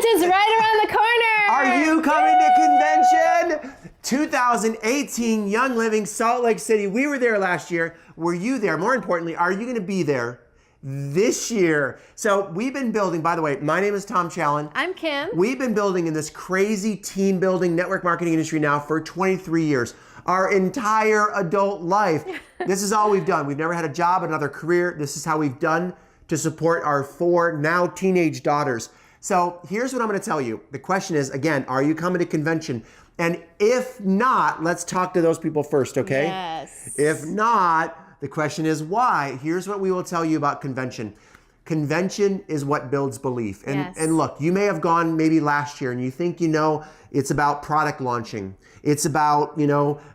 Convention's right around the corner. Are you coming to convention? 2018 Young Living, Salt Lake City. We were there last year. Were you there? More importantly, are you going to be there this year? So we've been building, by the way, my name is Tom Challen. I'm Kim. We've been building in this crazy team building network marketing industry now for 23 years. Our entire adult life. This is all we've done. We've never had a job, another career. This is how we've done to support our 4 now teenage daughters. So here's what I'm going to tell you. The question is, again, are you coming to convention? And if not, let's talk to those people first, okay? Yes. If not, the question is why? Here's what we will tell you about convention. Convention is what builds belief. And look, you may have gone maybe last year and you think it's about product launching. It's about,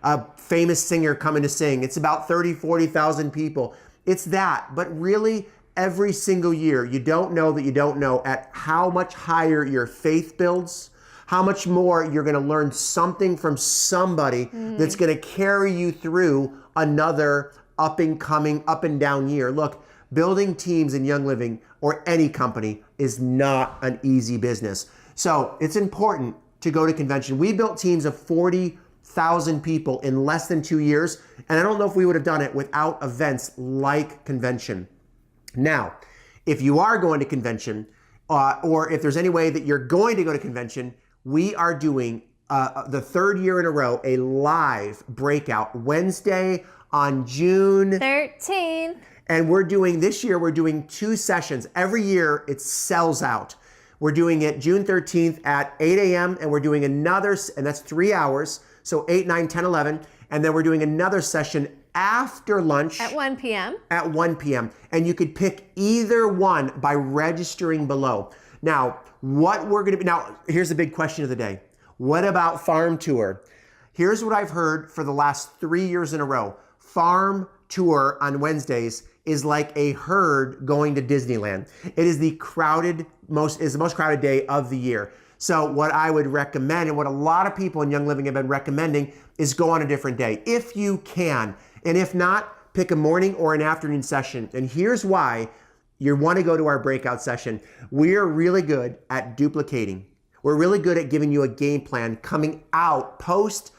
a famous singer coming to sing. It's about 30, 40,000 people. It's that. But really, every single year, you don't know that you don't know at how much higher your faith builds, how much more you're going to learn something from somebody that's going to carry you through another up and coming, up and down year. Look, building teams in Young Living or any company is not an easy business. So it's important to go to convention. We built teams of 40,000 people in less than 2 years. And I don't know if we would have done it without events like convention. Now, if you are going to convention, or if there's any way that you're going to go to convention, we are doing the 3rd year in a row, a live breakout Wednesday on June 13th. And this year, we're doing 2 sessions. Every year, it sells out. We're doing it June 13th at 8 a.m. and we're doing another, and that's 3 hours. So 8, 9, 10, 11. And then we're doing another session after lunch. At 1 p.m. At 1 p.m. And you could pick either one by registering below. Now, here's the big question of the day. What about farm tour? Here's what I've heard for the last 3 years in a row. Farm tour on Wednesdays is like a herd going to Disneyland. It is the most crowded day of the year. So what I would recommend, and what a lot of people in Young Living have been recommending, is go on a different day if you can. And if not, pick a morning or an afternoon session. And here's why you want to go to our breakout session. We're really good at duplicating. We're really good at giving you a game plan coming out post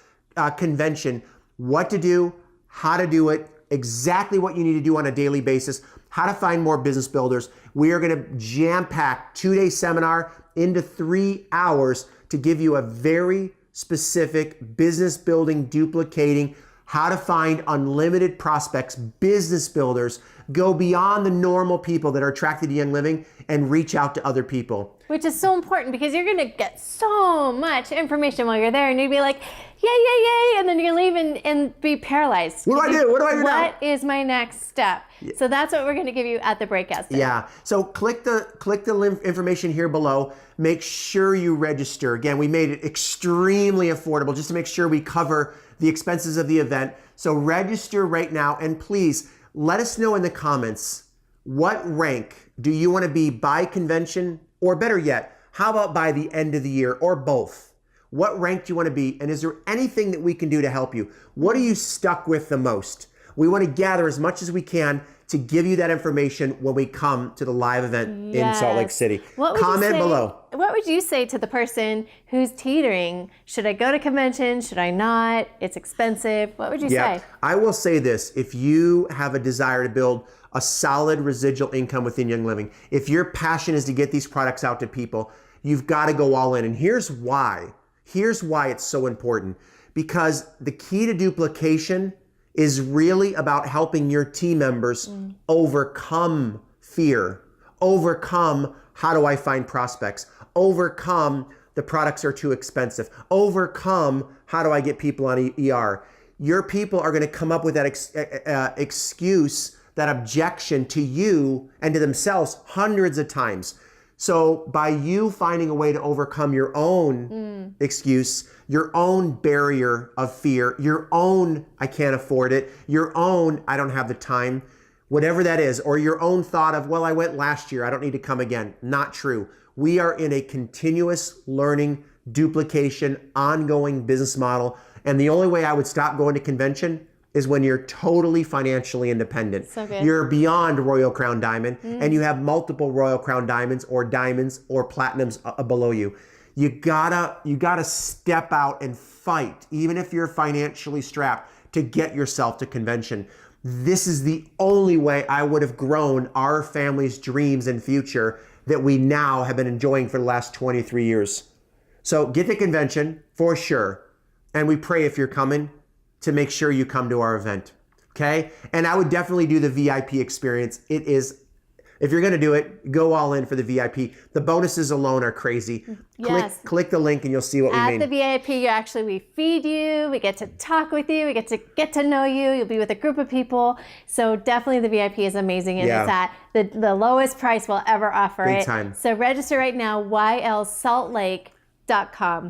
convention, what to do, how to do it, exactly what you need to do on a daily basis, how to find more business builders. We are going to jam-pack 2-day seminar into 3 hours to give you a very specific business building, duplicating, how to find unlimited prospects, business builders, go beyond the normal people that are attracted to Young Living and reach out to other people. Which is so important because you're going to get so much information while you're there and you'd be like, yay, and then you leave and be paralyzed. What do I do? What do I do now? What is my next step? Yeah. So that's what we're going to give you at the breakout stage. Yeah. So click the information here below. Make sure you register. Again, we made it extremely affordable just to make sure we cover the expenses of the event. So register right now, and please let us know in the comments, what rank do you want to be by convention, or better yet, how about by the end of the year, or both? What rank do you want to be, and is there anything that we can do to help you? What are you stuck with the most? We want to gather as much as we can to give you that information when we come to the live event in Salt Lake City. Comment below. What would you say to the person who's teetering? Should I go to convention? Should I not? It's expensive. What would you say? I will say this. If you have a desire to build a solid residual income within Young Living, if your passion is to get these products out to people, you've got to go all in. And here's why. Here's why it's so important. Because the key to duplication is really about helping your team members overcome fear, overcome how do I find prospects, overcome the products are too expensive, overcome how do I get people on ER. Your people are going to come up with that excuse, that objection to you and to themselves hundreds of times. So by you finding a way to overcome your own excuse, your own barrier of fear, your own I can't afford it, your own I don't have the time, whatever that is, or your own thought of, well, I went last year, I don't need to come again. Not true. We are in a continuous learning, duplication, ongoing business model. And the only way I would stop going to convention is when you're totally financially independent. So good. You're beyond Royal Crown Diamond, and you have multiple Royal Crown Diamonds or platinums below you. You gotta step out and fight, even if you're financially strapped, to get yourself to convention. This is the only way I would have grown our family's dreams and future that we now have been enjoying for the last 23 years. So get to convention for sure. And we pray, if you're coming, to make sure you come to our event. Okay? And I would definitely do the VIP experience. It is, if you're going to do it, go all in for the VIP. The bonuses alone are crazy. Yes. Click the link and you'll see what we mean. At the VIP, we feed you, we get to talk with you, we get to know you, you'll be with a group of people. So definitely the VIP is amazing, and it's at the lowest price we'll ever offer Big it. time. So register right now, ylsaltlake.com.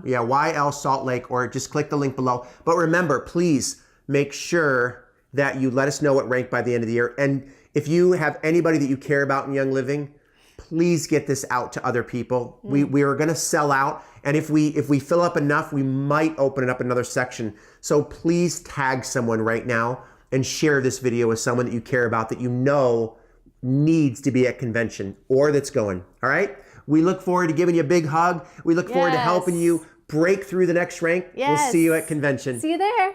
Yeah, YL Salt Lake, or just click the link below. But remember, please make sure that you let us know what ranked by the end of the year. And if you have anybody that you care about in Young Living, please get this out to other people. We are going to sell out, and if we fill up enough, we might open it up another section. So please tag someone right now and share this video with someone that you care about, that you know needs to be at convention or that's going. All right? We look forward to giving you a big hug. We look forward to helping you break through the next rank. Yes. We'll see you at convention. See you there.